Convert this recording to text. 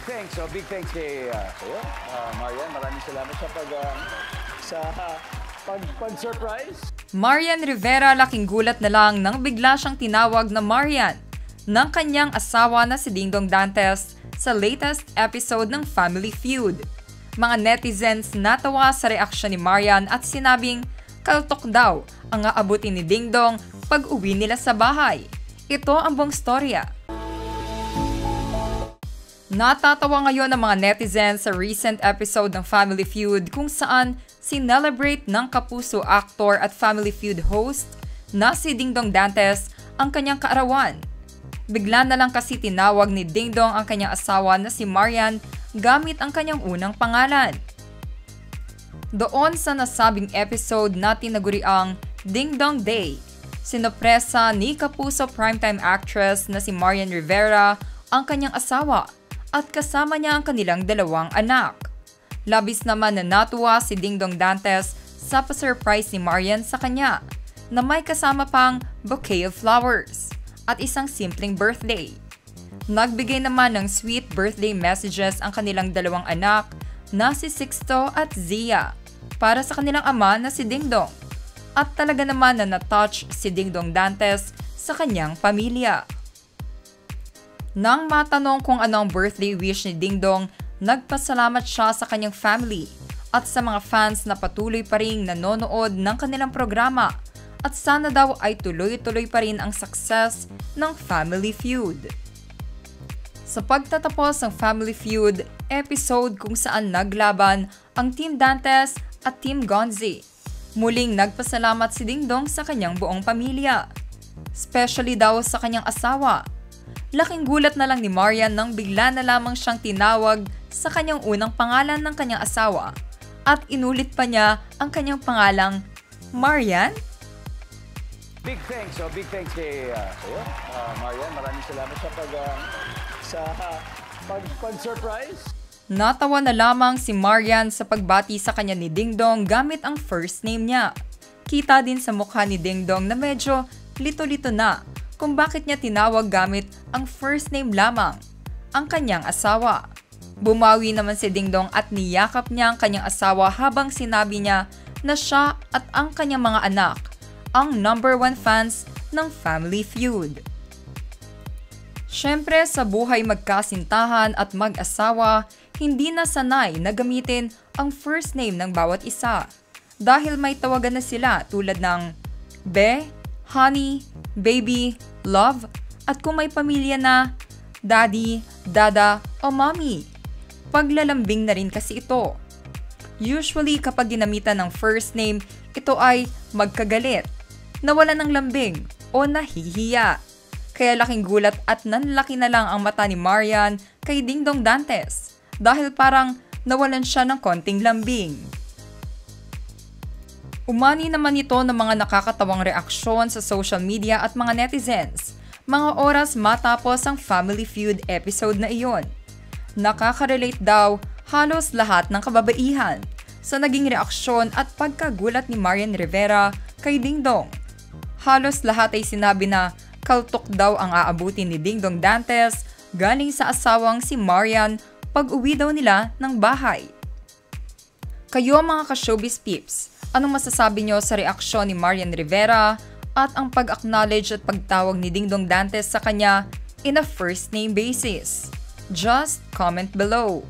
Big thanks kay sa'yo, Marian. Maraming salamat sa pag-surprise. Marian Rivera laking gulat na lang nang bigla siyang tinawag na Marian ng kanyang asawa na si Dingdong Dantes sa latest episode ng Family Feud. Mga netizens natawa sa reaksyon ni Marian at sinabing kaltok daw ang aabutin ni Dingdong pag uwi nila sa bahay. Ito ang buong storya. Natatawa ngayon ang mga netizens sa recent episode ng Family Feud kung saan sinelebrate ng kapuso actor at Family Feud host na si Dingdong Dantes ang kanyang kaarawan. Bigla na lang kasi tinawag ni Dingdong ang kanyang asawa na si Marian gamit ang kanyang unang pangalan. Doon sa nasabing episode na tinaguri ang Dingdong Day, sinopresa ni kapuso primetime actress na si Marian Rivera ang kanyang asawa at kasama niya ang kanilang dalawang anak. Labis naman na natuwa si Dingdong Dantes sa pa-surprise ni Marian sa kanya na may kasama pang bouquet of flowers at isang simpleng birthday. Nagbigay naman ng sweet birthday messages ang kanilang dalawang anak na si Sixto at Zia para sa kanilang ama na si Dingdong. At talaga naman na na-touch si Dingdong Dantes sa kanyang pamilya. Nang matanong kung ano ang birthday wish ni Dingdong, nagpasalamat siya sa kanyang family at sa mga fans na patuloy pa ring nanonood ng kanilang programa at sana daw ay tuloy-tuloy pa rin ang success ng Family Feud. Sa pagtatapos ng Family Feud episode kung saan naglaban ang Team Dantes at Team Gonzi, muling nagpasalamat si Dingdong sa kanyang buong pamilya, especially daw sa kanyang asawa. Laking gulat na lang ni Marian nang bigla na lamang siyang tinawag sa kanyang unang pangalan ng kanyang asawa at inulit pa niya ang kanyang pangalang Marian. Big thanks kay sa'yo, Marian. Maraming salamat sa pag-surprise. Natawa na lamang si Marian sa pagbati sa kanya ni Dingdong gamit ang first name niya. Kita din sa mukha ni Dingdong na medyo lito-lito na kung bakit niya tinawag gamit ang first name lamang, ang kanyang asawa. Bumawi naman si Dingdong at niyakap niya ang kanyang asawa habang sinabi niya na siya at ang kanyang mga anak ang #1 fans ng Family Feud. Siyempre sa buhay magkasintahan at mag-asawa, hindi na sanay na gamitin ang first name ng bawat isa dahil may tawagan na sila tulad ng Be, Honey, Baby, Love, at kung may pamilya na, Daddy, Dada, o Mommy. Paglalambing na rin kasi ito. Usually kapag ginamitan ng first name, ito ay magkagalit, nawalan ng lambing, o nahihiya. Kaya laking gulat at nanlaki na lang ang mata ni Marian kay Dingdong Dantes dahil parang nawalan siya ng konting lambing. Umani naman ito ng mga nakakatawang reaksyon sa social media at mga netizens, mga oras matapos ang Family Feud episode na iyon. Nakaka-relate daw halos lahat ng kababaihan sa naging reaksyon at pagkagulat ni Marian Rivera kay Dingdong. Halos lahat ay sinabi na kaltok daw ang aabutin ni Dingdong Dantes galing sa asawang si Marian pag uwi daw nila ng bahay. Kayo mga ka-showbiz peeps, anong masasabi nyo sa reaksyon ni Marian Rivera at ang pag-acknowledge at pagtawag ni Dingdong Dantes sa kanya in a first name basis? Just comment below.